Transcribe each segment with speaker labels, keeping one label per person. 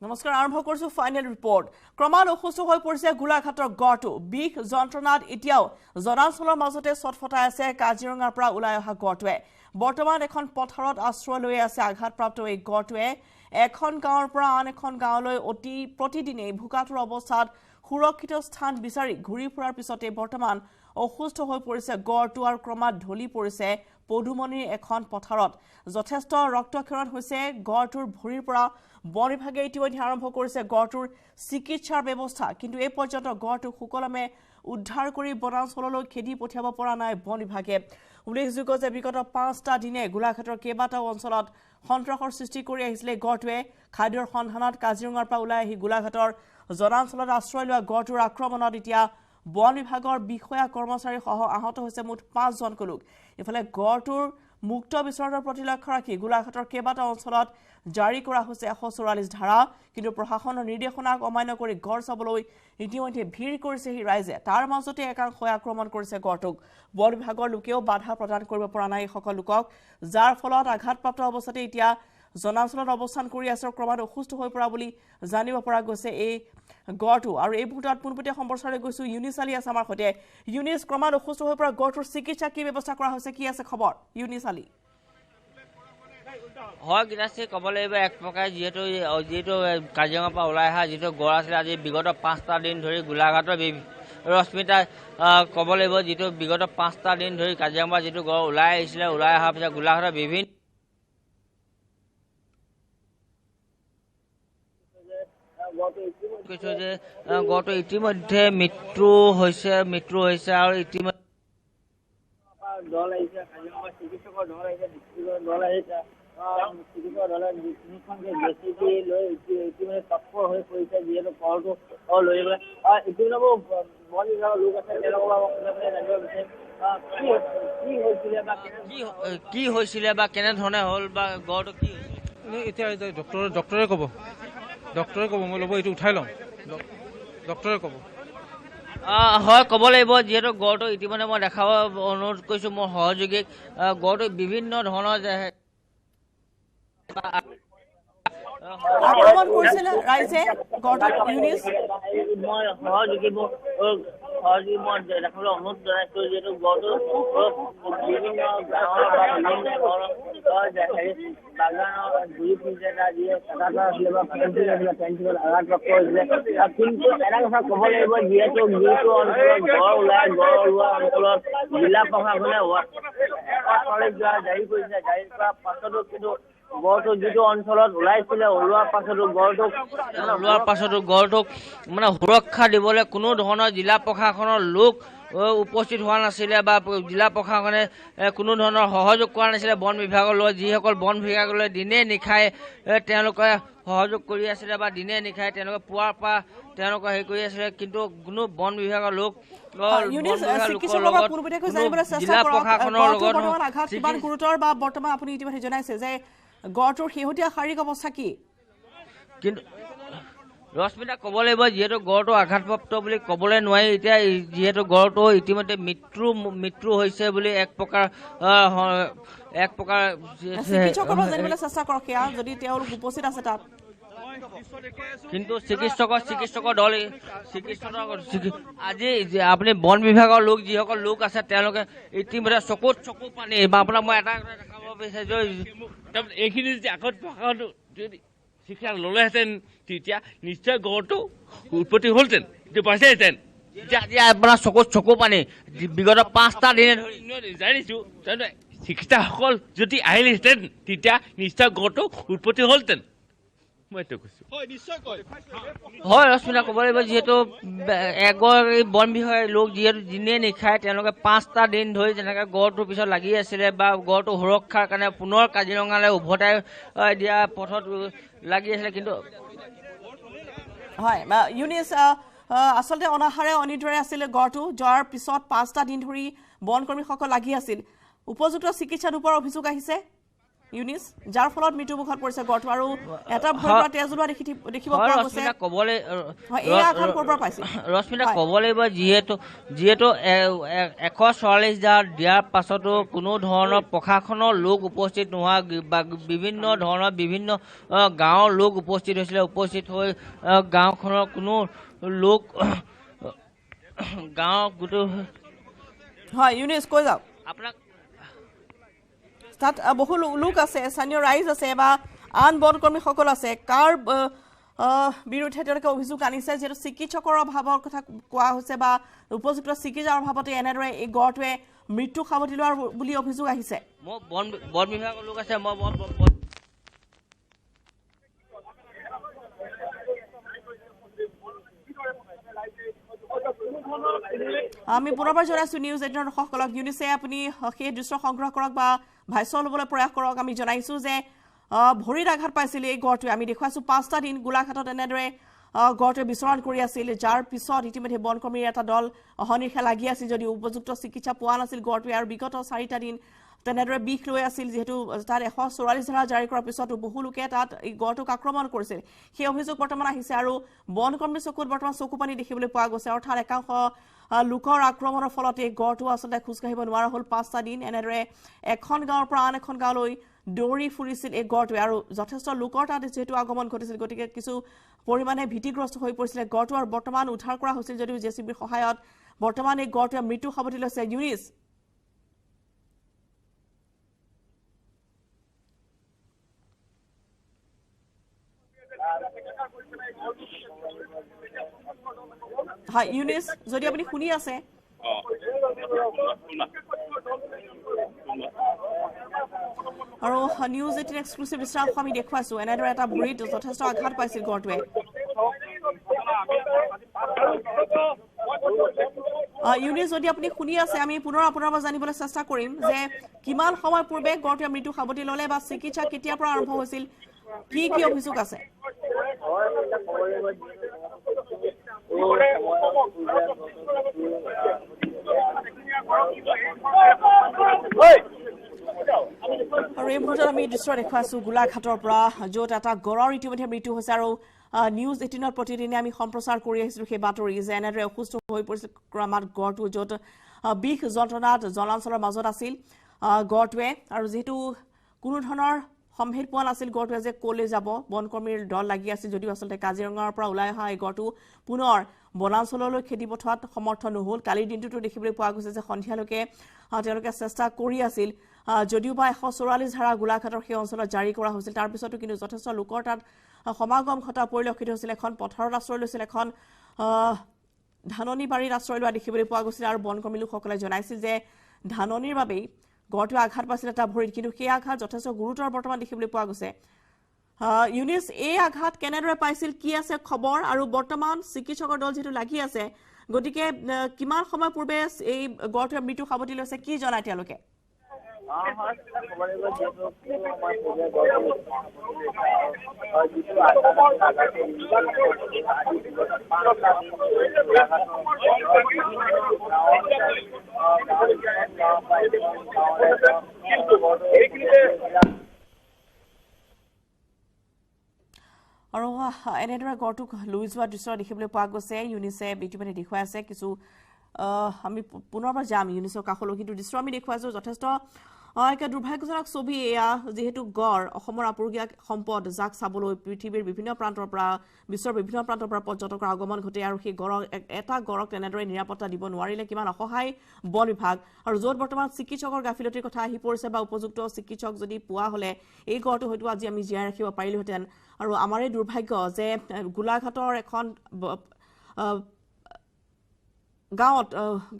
Speaker 1: নমস্কাৰ আৰম্ভ কৰিছো ফাইনেল ৰিপৰ্ট ক্ৰমাৎ অসুস্থ হৈ পৰিছে গোলাঘাটৰ গড়টো বিষ যন্ত্ৰণাত এতিয়াও জনাঞ্চলৰ মাজতে ছটফটাই আছে কাজিৰঙাৰ পৰা ওলাই অহা গড়টোৱে বৰ্তমান এখন পথাৰত আশ্ৰয় লৈ আছে আঘাতপ্ৰাপ্ত এই গড়টোৱে এখন গাঁৱৰ পৰা আন এখন গাঁৱলৈ অতি প্ৰতিদিনে ভুকাতুৰ অৱস্থাত সুৰক্ষিত স্থান বিচাৰি ঘূৰি ফুৰাৰ পিছতে বৰ্তমান অসুস্থ হৈ পৰিছে গড়টো আৰু ক্ৰমাৎ ঢলি পৰিছে পদুমনিৰ এখন পথাৰত যথেষ্ট ৰক্তক্ষৰণ হৈছে গড়টোৰ ভৰিৰ পৰা বন বিভাগে ইতিমধ্যে আৰম্ভ কৰিছে গড়টোৰ চিকিৎসাৰ ব্যৱস্থা কিন্তু এই পৰ্যন্ত গড়টো সুকলমে উদ্ধাৰ কৰি বনাঞ্চললৈ খেদি পঠিয়াব পৰা নাই বন বিভাগে উল্লেখযোগ্য যে বিগত 5টা দিনে গোলাঘাটৰ কেইবাটাও অঞ্চলত সন্ত্ৰাসৰ সৃষ্টি কৰি আহিছিলে গড়টোৱে খাদ্যৰ সন্ধানত কাজিৰঙাৰ পৰা ওলাই আহি গোলাঘাটৰ জনাঞ্চলত আশ্ৰয় লোৱা গড়টোৰ আক্ৰমণত এতিয়া বন বিভাগৰ বিষয়া কৰ্মচাৰী সহ আহত হৈছে মুঠ 5জন লোক ইফালে গড়টোৰ মুক্ত বিচৰণৰ প্ৰতি লক্ষ্য ৰাখি গোলাঘাটৰ কেইবাটাও অঞ্চলত জাৰি কৰা হৈছে 144 ধাৰা কিন্তু প্ৰশাসনৰ নিৰ্দেশনাক অমান্য কৰি গড় চাবলৈ ইতিমধ্যে ভিৰ কৰিছে ৰাইজে তাৰ মাজতে একাংশই আক্ৰমণ কৰিছে গড়টোক বন বিভাগৰ লোকেও বাধা প্ৰদান কৰিব পৰা নাই সকল লোকক যাৰ ফলত আঘাতপ্ৰাপ্ত অৱস্থাতে এতিয়া জনাঞ্চলত অৱস্থান কৰি আছে ক্ৰমাৎ অসুস্থ হৈ পৰা বুলি জানিব পৰা গৈছে এই গড়টো আৰু এই মুহূৰ্তত পোনপটীয়া সম্প্ৰচাৰলৈ গৈছো ইউনিছ আলী আছে আমাৰ সৈতে ইউনিছ ক্ৰমাৎ অসুস্থ হৈ পৰা গড়টোৰ চিকিৎসা কি ব্যৱস্থা কৰা হৈছে কি আছে খবৰ ইউনিছ আলী
Speaker 2: হয় গিলাচি ক'ব লাগিব এক প্ৰকাৰে যিহেতু কাজিৰঙাৰ পৰা ওলাই অহা যিটো গড় আছিলে আজি বিগত 5টা দিন ধৰি গোলাঘাটৰ ৰশ্মিতা ক'ব লাগিব যিটো বিগত 5টা দিন ধৰি কাজিৰঙাৰ পৰা যিটো গড় ওলাই আহিছিলে ওলাই অহাৰ পিছত গোলাঘাটৰ বিভিন্ন কৈছো যে গড়টো ইতিমধ্যে মৃত্যু হৈছে আৰু ইতিমধ্যে
Speaker 3: দল আহিছে কাজিৰঙা চিকিৎসকৰ দল আহিছে দল আহিছে চিকিৎসকৰ দলে তিনিখনকে জেচিবি লৈ ইতিমধ্যে তৎপৰ হৈ পৰিছে যিহেতু গড়টো লৈ গ'লে ইতিমধ্যে বন বিভাগৰ লোক আছে তেওঁলোকৰ জানিব বিচাৰিম
Speaker 2: কি হৈছিলে বা কেনেধৰণে হ'ল বা গড়টো কি
Speaker 4: এতিয়া ডক্টৰে ক'ব মই ল'ব এইটো উঠাই লওঁ ডক্টৰে ক'ব
Speaker 2: হয় ক'ব লাগিব যিহেতু গড়টো ইতিমধ্যে মই দেখাব অনুৰোধ কৰিছোঁ মোৰ সহযোগীক গড়টো বিভিন্ন ধৰণৰ
Speaker 1: আক্ৰমণ কৰিছিল ৰাইজে গড়টোক ইউনিছ
Speaker 3: মই সহযোগী মই দেখাবলৈ অনুৰোধ জনাইছোঁ যিহেতু গড়টো বিভিন্ন গাঁৱৰ বাগানৰ ঘূৰি ফুৰিছে তাৰ যি কটাটা আছিলে বা পেঞ্চিলত আঘাতপ্ৰাপ্ত হৈছিলে কিন্তু এটা কথা ক'ব লাগিব যিহেতু যিটো অঞ্চলত গড় ওলোৱা অঞ্চলত জিলা প্ৰশাসনে জাৰি কৰিছে জাৰি কৰাৰ পাছতো কিন্তু গড়টো যিটো অঞ্চলত ওলাইছিলে ওলোৱাৰ পাছতো
Speaker 2: গড়টোক মানে সুৰক্ষা দিবলৈ কোনো ধৰণৰ জিলা প্ৰশাসনৰ লোক উপস্থিত হোৱা নাছিলে বা জিলা প্ৰশাসনে কোনো ধৰণৰ সহযোগ কৰা নাছিলে বন বিভাগলৈ যিসকল বন বিভাগলৈ দিনে নিশাই তেওঁলোকে সহযোগ কৰি আছিলে বা দিনে নিশাই তেওঁলোকে পুৱাৰ পৰা তেওঁলোকে হেৰি কৰি আছিলে কিন্তু কোনো বন বিভাগৰ লোক জিলা প্ৰশাসনৰ লগত
Speaker 1: গুৰুতৰ বা বৰ্তমান আপুনি ইতিমধ্যে জনাইছে যে গড়টোৰ শেহতীয়া শাৰীৰিক অৱস্থা কি
Speaker 2: কিন্তু ৰশ্মিতা ক'ব লাগিব যিহেতু গড়টো আঘাতপ্ৰাপ্ত বুলি ক'বলৈ নোৱাৰি এতিয়া যিহেতু গড়টো ইতিমধ্যে মৃত্যু হৈছে বুলি এক প্ৰকাৰ
Speaker 1: চিকিৎসকৰ জানিবলৈ চেষ্টা কৰক সেয়া যদি তেওঁলোক উপস্থিত আছে তাত
Speaker 2: কিন্তু চিকিৎসকৰ দল আজি আপুনি বন বিভাগৰ লোক যিসকল লোক আছে তেওঁলোকে ইতিমধ্যে চকু পানী বা আপোনাক মই এটা দেখাব বিচাৰিছোঁ
Speaker 5: এইখিনি যদি আগত যদি শিক্ষা ল'লেহেঁতেন তেতিয়া নিশ্চয় গড়টো উৎপত্তি হ'লহেঁতেন বাচিলেহেঁতেন
Speaker 2: এতিয়া আপোনাৰ চকু পানী বিগত 5টা দিনে ধৰি
Speaker 5: জানিছোঁ চিকিৎসকসকল যদি আহিলেহেঁতেন তেতিয়া নিশ্চয় গড়টো উৎপত্তি হ'লহেঁতেন মই এইটো কৈছোঁ
Speaker 2: হয় ৰশ্মিতা ক'ব লাগিব যিহেতু এগৰাকী বন বিভাগৰ লোক যিহেতু দিনে নিশাই তেওঁলোকে 5টা দিন ধৰি যেনেকৈ গড়টোৰ পিছত লাগি আছিলে বা গড়টো সুৰক্ষাৰ কাৰণে পুনৰ কাজিৰঙালৈ উভতাই দিয়া পথত লাগি আছিলে কিন্তু
Speaker 1: হয় ইউনিছ আচলতে অনাহাৰে অনিদ্ৰাৰে আছিলে গড়টো যোৱাৰ পিছত 5টা দিন ধৰি বনকৰ্মীসকল লাগি আছিল উপযুক্ত চিকিৎসা নোপোৱাৰ অভিযোগ আহিছে ইউনিছ যাৰ ফলত মৃত্যুমুখত পৰিছে গড়টো আৰু এটা ভৰি পৰা তেজ ওলোৱা দেখিব পোৱা গৈছে এই আঘাত ক'ৰ পৰা পাইছে
Speaker 2: ৰশ্মিতা ক'ব লাগিব যিহেতু 144,000 দিয়াৰ পাছতো কোনো ধৰণৰ প্ৰশাসনৰ লোক উপস্থিত নোহোৱা বা বিভিন্ন ধৰণৰ বিভিন্ন গাঁৱৰ লোক উপস্থিত হৈছিলে উপস্থিত হৈ গাঁওখনৰ কোনো লোক গাঁও গোটেই
Speaker 1: হয় ইউনিছ কৈ যাওক
Speaker 2: আপোনাক
Speaker 1: তাত বহু লোক আছে স্থানীয় ৰাইজ আছে বা আন বনকৰ্মীসকল আছে কাৰ বিৰুদ্ধে তেওঁলোকে অভিযোগ আনিছে যিহেতু চিকিৎসকৰ অভাৱৰ কথা কোৱা হৈছে বা উপযুক্ত চিকিৎসাৰ অভাৱতে এনেদৰে এই গড়টোৱে মৃত্যু সাৱটি লোৱাৰ বুলি অভিযোগ আহিছে
Speaker 2: মই বন বিভাগৰ লোক আছে মই
Speaker 1: আমি পুনৰবাৰ জনাইছোঁ নিউজ 18 দৰ্শকসকলক ইউনিছে আপুনি সেই দৃশ্য সংগ্ৰহ কৰক বা ভাষ্য ল'বলৈ প্ৰয়াস কৰক আমি জনাইছোঁ যে ভৰিত আঘাত পাইছিল এই গড়টোৱে আমি দেখুৱাইছোঁ 5টা দিন গোলাঘাটত এনেদৰে গড়টোৱে বিচৰণ কৰি আছিল যাৰ পিছত ইতিমধ্যে বনকৰ্মীৰ এটা দল অহৰ্নিশে লাগি আছিল যদিও উপযুক্ত চিকিৎসা পোৱা নাছিল গড়টোৱে আৰু বিগত 4টা দিন তেনেদৰে বিষ লৈ আছিল যিহেতু তাত 144 ধাৰা জাৰি কৰাৰ পিছতো বহু লোকে তাত এই গড়টোক আক্ৰমণ কৰিছিল সেই অভিযোগ বৰ্তমান আহিছে আৰু বনকৰ্মীৰ চকুত বৰ্তমান চকুপানী দেখিবলৈ পোৱা গৈছে অৰ্থাৎ একাংশ লোকৰ আক্ৰমণৰ ফলত এই গড়টো আচলতে খোজকাঢ়িব নোৱাৰা হ'ল 5টা দিন এনেদৰে এখন গাঁৱৰ পৰা আন এখন গাঁৱলৈ দৌৰি ফুৰিছিল এই গড়টোৱে আৰু যথেষ্ট লোকৰ তাত যিহেতু আগমন ঘটিছিল গতিকে কিছু পৰিমাণে ভীতিগ্ৰস্ত হৈ পৰিছিলে গড়টো আৰু বৰ্তমান উদ্ধাৰ কৰা হৈছিল যদিও জেচিবিৰ সহায়ত বৰ্তমান এই গড়টোৱে মৃত্যু সাৱটি লৈছে ইউনিছ হয় ইউনিছ যদি আপুনি শুনি আছে আৰু নিউজ 18 এক্সক্লুচিভ দৃশ্যাংশ আমি দেখুৱাইছোঁ এনেদৰে এটা ভৰিত যথেষ্ট আঘাত পাইছিল গড়টোৱে ইউনিছ যদি আপুনি শুনি আছে আমি পুনৰ আপোনাৰ পৰা জানিবলৈ চেষ্টা কৰিম যে কিমান সময় পূৰ্বে গড়টোৱে মৃত্যু সাৱটি ল'লে বা চিকিৎসা কেতিয়াৰ পৰা আৰম্ভ হৈছিল কি কি অভিযোগ আছে আৰু এই মুহূৰ্তত আমি দৃশ্য দেখুৱাইছোঁ গোলাঘাটৰ পৰা য'ত এটা গড়ৰ ইতিমধ্যে মৃত্যু হৈছে আৰু নিউজ 18ত প্ৰতিদিনে আমি সম্প্ৰচাৰ কৰি আহিছিলোঁ সেই বাতৰি যে এনেদৰে অসুস্থ হৈ পৰিছিল ক্ৰমাৎ গড়টো য'ত বিষ যন্ত্ৰণাত জনাঞ্চলৰ মাজত আছিল গড়টোৱে আৰু যিহেতু কোনো ধৰণৰ সম্ভেদ পোৱা নাছিল গড়টোৱে যে ক'লৈ যাব বনকৰ্মীৰ দল লাগি আছিল যদিও আচলতে কাজিৰঙাৰ পৰা ওলাই অহা এই গড়টো পুনৰ বনাঞ্চললৈ খেদি পঠোৱাত সমৰ্থ নহ'ল কালিৰ দিনটোতো দেখিবলৈ পোৱা গৈছে যে সন্ধিয়ালৈকে তেওঁলোকে চেষ্টা কৰি আছিল যদিও বা 144 ধাৰা গোলাঘাটৰ সেই অঞ্চলত জাৰি কৰা হৈছিল তাৰপিছতো কিন্তু যথেষ্ট লোকৰ তাত সমাগম ঘটা পৰিলক্ষিত হৈছিল এখন পথাৰত আশ্ৰয় লৈছিল এখন ধাননি বাৰীত আশ্ৰয় লোৱা দেখিবলৈ পোৱা গৈছিল আৰু বনকৰ্মী লোকসকলে জনাইছিল যে ধাননিৰ বাবেই গড়টোৱে আঘাত পাইছিল এটা ভৰিত কিন্তু সেই আঘাত যথেষ্ট গুৰুতৰ বৰ্তমান দেখিবলৈ পোৱা গৈছে ইউনিছ এই আঘাত কেনেদৰে পাইছিল কি আছে খবৰ আৰু বৰ্তমান চিকিৎসকৰ দল যিহেতু লাগি আছে গতিকে কিমান সময় পূৰ্বে এই গড়টোৱে মৃত্যু সাৱটি লৈছে কি জনায় তেওঁলোকে আৰু এনেদৰে গড়টোক লৈ যোৱা দৃশ্য দেখিবলৈ পোৱা গৈছে ইউনিছে ইতিমধ্যে দেখুৱাই আছে কিছু আমি পুনৰবাৰ যাম ইউনিছৰ কাষলৈ কিন্তু দৃশ্য আমি দেখুৱাইছোঁ যথেষ্ট এক দুৰ্ভাগ্যজনক ছবি এয়া যিহেতু গড় অসমৰ আপুৰুগীয়া সম্পদ যাক চাবলৈ পৃথিৱীৰ বিভিন্ন প্ৰান্তৰ পৰা বিশ্বৰ বিভিন্ন প্ৰান্তৰ পৰা পৰ্যটকৰ আগমন ঘটে আৰু সেই গড়ক এটা গড়ক তেনেদৰে নিৰাপত্তা দিব নোৱাৰিলে কিমান অসহায় বন বিভাগ আৰু য'ত বৰ্তমান চিকিৎসকৰ গাফিলতিৰ কথা আহি পৰিছে বা উপযুক্ত চিকিৎসক যদি পোৱা হ'লে এই গড়টো হয়তো আজি আমি জীয়াই ৰাখিব পাৰিলোহেঁতেন আৰু আমাৰ এই দুৰ্ভাগ্য যে গোলাঘাটৰ এখন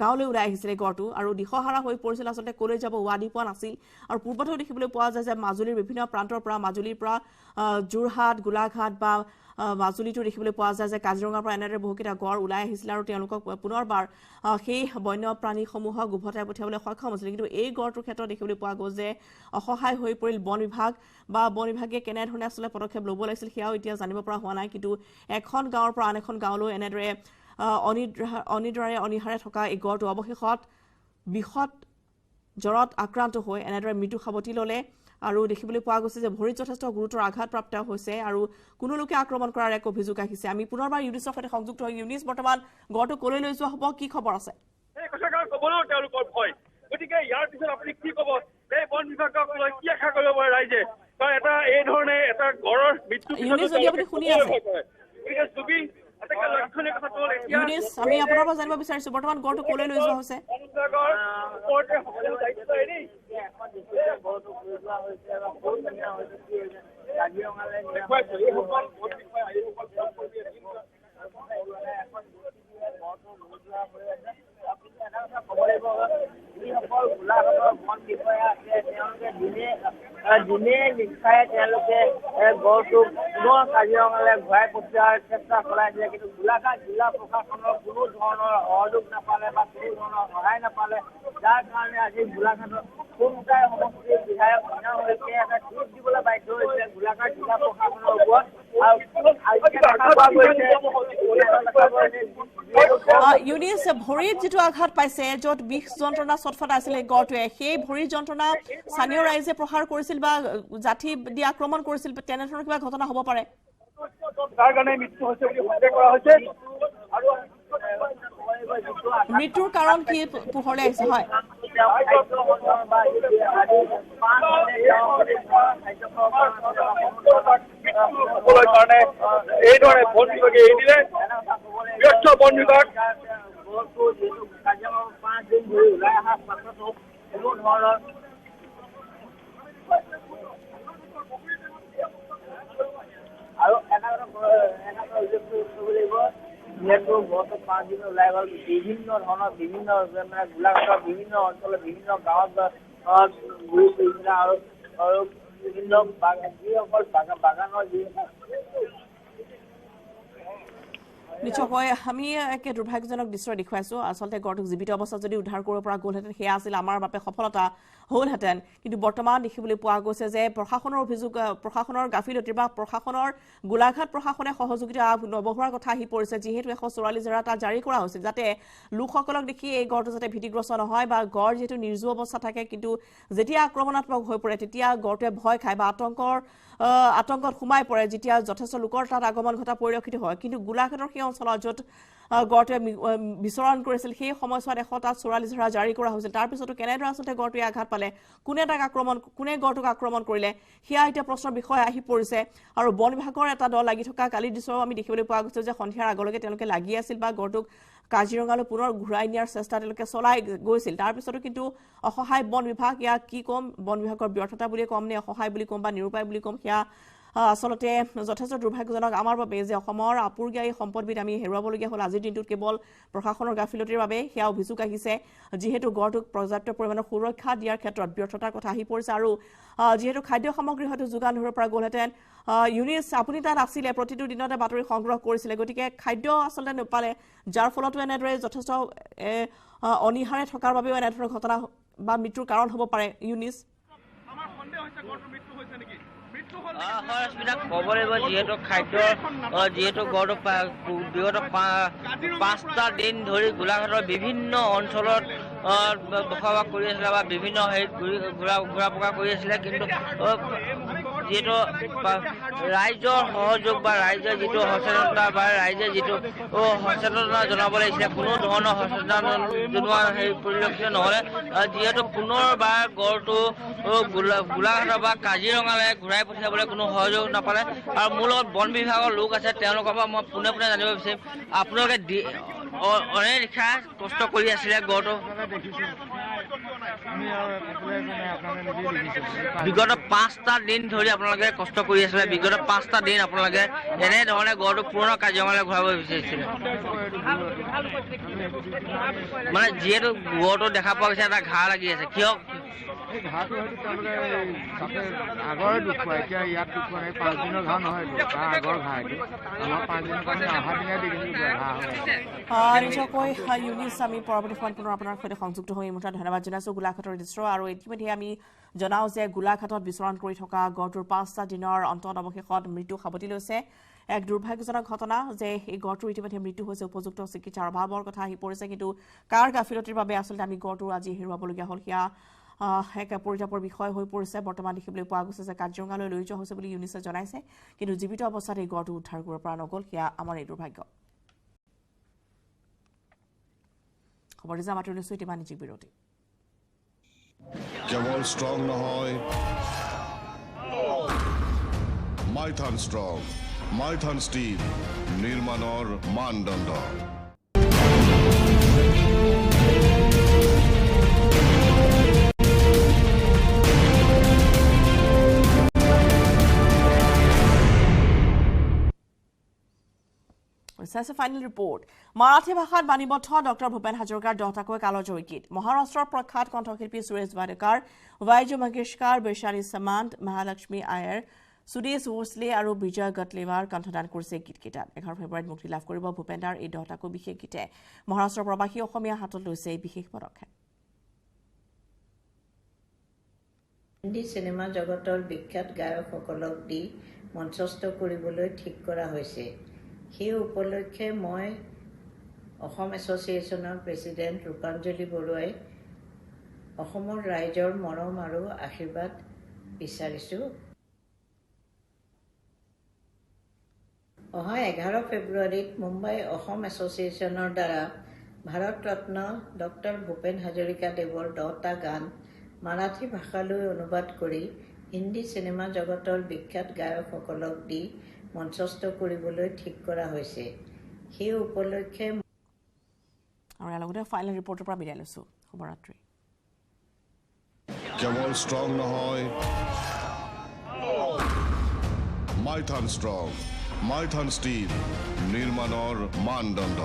Speaker 1: গাঁৱলৈ ওলাই আহিছিলে গড়টো আৰু দিশহাৰা হৈ পৰিছিল আচলতে ক'লৈ যাব ৱাদি পোৱা নাছিল আৰু পূৰ্বতেও দেখিবলৈ পোৱা যায় যে মাজুলীৰ বিভিন্ন প্ৰান্তৰ পৰা মাজুলীৰ পৰা যোৰহাট গোলাঘাট বা মাজুলীটো দেখিবলৈ পোৱা যায় যে কাজিৰঙাৰ পৰা এনেদৰে বহুকেইটা গড় ওলাই আহিছিল আৰু তেওঁলোকক পুনৰবাৰ সেই বন্যপ্ৰাণীসমূহক উভতাই পঠিয়াবলৈ সক্ষম হৈছিল কিন্তু এই গড়টোৰ ক্ষেত্ৰত দেখিবলৈ পোৱা গ'ল যে অসহায় হৈ পৰিল বন বিভাগ বা বন বিভাগে কেনেধৰণে আচলতে পদক্ষেপ ল'ব লাগিছিল সেয়াও এতিয়া জানিব পৰা হোৱা নাই কিন্তু এখন গাঁৱৰ পৰা আন এখন গাঁৱলৈ এনেদৰে অনিহাৰে থকা এই গড়টো অৱশেষত বিষত জ্বৰত আক্ৰান্ত হৈ এনেদৰে মৃত্যু সাৱটি ল'লে আৰু দেখিবলৈ পোৱা গৈছে যে ভৰিত যথেষ্ট গুৰুতৰ আঘাতপ্ৰাপ্ত হৈছে আৰু কোনো লোকে আক্ৰমণ কৰাৰ এক অভিযোগ আহিছে আমি পুনৰবাৰ ইউনিছৰ সৈতে সংযুক্ত হৈ ইউনিছ বৰ্তমান গড়টো কলৈ লৈ যোৱা হ'ব কি খবৰ আছে
Speaker 6: এই কথাষাৰ ক'বলৈও তেওঁলোকৰ ভয় গতিকে ইয়াৰ পিছত আপুনি কি ক'ব এই বন বিভাগক লৈ কি আশা কৰিব পাৰে ৰাইজে কাৰণ এটা এই ধৰণে এটা গড়ৰ মৃত্যু
Speaker 1: ইউনিছ যদি আপুনি শুনি আছে
Speaker 6: গতিকে জুবিন আটাইতকৈ লক্ষণীয় কথাটো হ'ল এতিয়া
Speaker 1: ইউনিছ আমি আপোনাৰ পৰা জানিব বিচাৰিছো বৰ্তমান গড়টো কলৈ লৈ যোৱা হৈছে
Speaker 6: বন বিভাগৰ ওপৰতে সকলো দায়িত্ব এৰি
Speaker 3: কাজিৰঙালৈ যিসকল গোলাঘাটৰ বন বিষয়া আছে তেওঁলোকে দিনে নিশাই তেওঁলোকে গড়টোক পুনৰ কাজিৰঙালৈ ঘূৰাই পঠিওৱাৰ চেষ্টা চলাইছিলে কিন্তু গোলাঘাট জিলা প্ৰশাসনৰ কোনো ধৰণৰ সহযোগ নাপালে বা কোনো ধৰণৰ সহায় নাপালে যাৰ কাৰণে আজি গোলাঘাটৰ কোনটাই সমষ্টিৰ বিধায়ক মীনা শইকীয়াই এটা টুইট দিবলৈ বাধ্য হৈছে গোলাঘাট জিলা প্ৰশাসনৰ ওপৰত
Speaker 1: ইউনিছ ভৰিত যিটো আঘাত পাইছে য'ত বিষ যন্ত্ৰণা চটফটা আছিলে গড়টোৱে সেই ভৰিৰ যন্ত্ৰণা স্থানীয় ৰাইজে প্ৰহাৰ কৰিছিল বা জাঠি দি আক্ৰমণ কৰিছিল তেনেধৰণৰ কিবা ঘটনা হ'ব পাৰে
Speaker 6: তাৰ কাৰণে মৃত্যু হৈছে বুলি সন্দেহ কৰা হৈছে আৰু
Speaker 1: মৃত্যুৰ কাৰণ কি পোহৰলৈ আহিছে হয়
Speaker 6: কাৰণে এইদৰে বন বিভাগে এৰি দিলে ব্যস্ত বন বিভাগ
Speaker 3: আৰু এটা উল্লেখ কৰিব লাগিব যিহেতু গত 5 দিন ওলাই গ'ল বিভিন্ন ধৰণৰ বিভিন্ন মানে গোলাঘাটৰ বিভিন্ন অঞ্চলৰ বিভিন্ন গাঁৱত ঘূৰি ফুৰিছিলে আৰু বিভিন্ন যিসকল বাগানৰ যি
Speaker 1: নিশ্চয়কৈ আমি একে দুৰ্ভাগ্যজনক দৃশ্য দেখুৱাইছো আচলতে গড়টোক জীৱিত অৱস্থাত যদি উদ্ধাৰ কৰিব পৰা গ'লহেঁতেন সেয়া আছিল আমাৰ বাবে সফলতা হ'লহেঁতেন কিন্তু বৰ্তমান দেখিবলৈ পোৱা গৈছে যে প্ৰশাসনৰ অভিযোগ প্ৰশাসনৰ গাফিলতিৰ বা প্ৰশাসনৰ গোলাঘাট প্ৰশাসনে সহযোগিতা নবঢ়োৱাৰ কথা আহি পৰিছে যিহেতু 144 জেৰা তাত জাৰি কৰা হৈছিল যাতে লোকসকলক দেখি এই গড়টো যাতে ভীতিগ্ৰস্ত নহয় বা গড় যিহেতু নিৰ্জীৱ অৱস্থা থাকে কিন্তু যেতিয়া আক্ৰমণাত্মক হৈ পৰে তেতিয়া গড়টোৱে ভয় খায় বা আতংকত সোমাই পৰে যেতিয়া যথেষ্ট লোকৰ তাত আগমন ঘটা পৰিলক্ষিত হয় কিন্তু গোলাঘাটৰ সেই অঞ্চলত য'ত গড়টোৱে বিচৰণ কৰিছিল সেই সময়ছোৱাত 144 জেৰা জাৰি কৰা হৈছিল তাৰপিছতো কেনেদৰে আচলতে গড়টোৱে আঘাত পালে কোনে গড়টোক আক্ৰমণ কৰিলে সেয়া এতিয়া প্ৰশ্নৰ বিষয় আহি পৰিছে আৰু বন বিভাগৰ এটা দল লাগি থকা কালি দৃশ্যও আমি দেখিবলৈ পোৱা গৈছে যে সন্ধিয়াৰ আগলৈকে তেওঁলোকে লাগি আছিল বা গড়টোক কাজিৰঙালৈ পুনৰ ঘূৰাই নিয়াৰ চেষ্টা তেওঁলোকে চলাই গৈছিল তাৰপিছতো কিন্তু অসহায় বন বিভাগ ইয়াক কি ক'ম বন বিভাগৰ ব্যৰ্থতা বুলিয়ে ক'ম নে অসহায় বুলি ক'ম বা নিৰুপায় বুলি ক'ম সেয়া আসলতে যথেষ্ট দুৰ্ভাগ্যজনক আমাৰ বাবে যে অসমৰ আপুৰগীয়া সম্পদবিদ আমি হেৰুৱাবলগীয়া হ'ল আজিৰ দিনটোত কেৱল প্ৰশাসনৰ গাফিলতিৰ বাবে সেয়া অভিযোগ আহিছে যিহেতু গড়টোক পৰ্যাপ্ত পৰিমাণৰ সুৰক্ষা দিয়াৰ ক্ষেত্ৰত ব্যৰ্থতাৰ কথা আহি পৰিছে আৰু যিহেতু খাদ্য সামগ্ৰী হয়তো যোগান ধৰিব পৰা গ'লহেঁতেন ইউনিছ আপুনি তাত আছিলে প্ৰতিটো দিনতে বাতৰি সংগ্ৰহ কৰিছিলে গতিকে খাদ্য আচলতে নাপালে যাৰ ফলতো এনেদৰে যথেষ্ট অনিহাৰে থকাৰ বাবেও এনেধৰণৰ ঘটনা বা মৃত্যুৰ কাৰণ হ'ব পাৰে ইউনিছ
Speaker 6: আমাৰ সন্দেহ হৈছে গড়টোৰ মৃত্যু হৈছে নেকি
Speaker 2: ক'ব লাগিব যিহেতু গড়টো বিগত 5টা দিন ধৰি গোলাঘাটৰ বিভিন্ন অঞ্চলত বসবাস কৰি আছিলে বা বিভিন্ন হেৰিত ঘূৰা পকা কৰি আছিলে কিন্তু যিহেতু ৰাইজৰ সহযোগ বা ৰাইজে যিটো সচেতনতা বা ৰাইজে যিটো সচেতনতা জনাব লাগিছিলে কোনো ধৰণৰ সচেতনতা জনোৱা হেৰি পৰিলক্ষিত নহ'লে যিহেতু পুনৰবাৰ গড়টো গোলাঘাটৰ বা কাজিৰঙালৈ ঘূৰাই পঠিয়াবলৈ কোনো সহযোগ নাপালে আৰু মোৰ লগত বন বিভাগৰ লোক আছে তেওঁলোকৰ পৰা মই পোনে জানিব বিচাৰিম আপোনালোকে অনেক নিশা কষ্ট কৰি আছিলে গড়টো বিগত 5টা দিন ধৰি আপোনালোকে কষ্ট কৰি আছিলে বিগত 5টা দিন আপোনালোকে এনেধৰণে গড়টো পুনৰ কাজিৰঙালৈ ঘূৰাব বিচাৰিছিলে মানে যিহেতু গড়টো দেখা পোৱা গৈছে এটা ঘাঁহ লাগি আছে কিয়
Speaker 7: এই ঘাঁহটো হয়তো তেওঁলোকে তাতে আগৰে দুখ পায় এতিয়া ইয়াত দুখ পোৱা নাই 5 দিনৰ ঘাঁহ নহয় তাৰ আগৰ ঘাঁহ এইটো আমাৰ 5 দিনৰ কাৰণে অহা দিনে দেখিছিলোঁ ঘাঁহ হয়
Speaker 1: নিশ্চয়কৈ ইউনিছ আমি পৰৱৰ্তী সময়ত পুনৰ আপোনাৰ সৈতে সংযুক্ত হৈ এই মুহূৰ্তত ধন্যবাদ জনাইছোঁ গোলাঘাটৰ দৃশ্য আৰু ইতিমধ্যে আমি জনাওঁ যে গোলাঘাটত বিচৰণ কৰি থকা গড়টোৰ 5টা দিনৰ অন্তত অৱশেষত মৃত্যু সাৱটি লৈছে এক দুৰ্ভাগ্যজনক ঘটনা যে এই গড়টোৰ ইতিমধ্যে মৃত্যু হৈছে উপযুক্ত চিকিৎসাৰ অভাৱৰ কথা আহি পৰিছে কিন্তু কাৰ গাফিলতিৰ বাবে আচলতে আমি গড়টো আজি হেৰুৱাবলগীয়া হ'ল সেয়া এক পৰিতাপৰ বিষয় হৈ পৰিছে বৰ্তমান দেখিবলৈ পোৱা গৈছে যে কাজিৰঙালৈ লৈ যোৱা হৈছে বুলি ইউনিছে জনাইছে কিন্তু জীৱিত অৱস্থাত এই গড়টো উদ্ধাৰ কৰিব পৰা নগ'ল সেয়া আমাৰ এই দুৰ্ভাগ্য খবৰ দিছে আমাৰ নিউজ ইতিমা নিজিক বিৰতি
Speaker 8: কেৱল ষ্ট্ৰং নহয় মাইথান ষ্ট্ৰং মাইথান ষ্টিল নিৰ্মাণৰ মানদণ্ড
Speaker 1: ফাইনেল ৰিপৰ্ট মাৰাঠী ভাষাত বাণীবদ্ধ ডক্টৰ ভূপেন হাজৰিকাৰ 10টাকৈ কালজয়ী গীত মহাৰাষ্ট্ৰৰ প্ৰখ্যাত কণ্ঠশিল্পী সুৰেশ ৱাডেকাৰ ৱাইজু মংগেশকাৰ বৈশালী সামান্ত মহালক্ষ্মী আয়াৰ সুদেশ ভোসলে আৰু বিজয় গটলেৱাৰ কণ্ঠদান কৰিছে গীতকেইটাত 11 ফেব্ৰুৱাৰীত মুক্তি লাভ কৰিব ভূপেন্দাৰ এই 10টাকৈ বিশেষ গীতে মহাৰাষ্ট্ৰৰ প্ৰবাসী অসমীয়া হাতত লৈছে এই বিশেষ পদক্ষেপ
Speaker 9: হিন্দী সিনেমা জগতৰ বিখ্যাত গায়কসকলক দি মঞ্চস্থ কৰিবলৈ ঠিক কৰা হৈছে সেই উপলক্ষে মই অসম এছ'চিয়েশ্যনৰ প্ৰেছিডেণ্ট ৰূপাঞ্জলি বৰুৱাই অসমৰ ৰাইজৰ মৰম আৰু আশীৰ্বাদ বিচাৰিছোঁ অহা 11 ফেব্ৰুৱাৰীত মুম্বাই অসম এছ'চিয়েশ্যনৰ দ্বাৰা ভাৰত ৰত্ন ডক্টৰ ভূপেন হাজৰিকাদেৱৰ 10টা গান মাৰাঠী ভাষালৈ অনুবাদ কৰি হিন্দী সিনেমা জগতৰ বিখ্যাত গায়কসকলক দি মঞ্চস্থ কৰিবলৈ ঠিক কৰা হৈছে সেই উপলক্ষে
Speaker 1: আৰু লগতে ফাইনেল ৰিপৰ্টৰ পৰা বিদায় লৈছো শুভৰাত্ৰি
Speaker 8: কেৱল ষ্ট্ৰং নহয় মাইথান ষ্ট্ৰং মাইথান ষ্টিল নিৰ্মাণৰ মানদণ্ড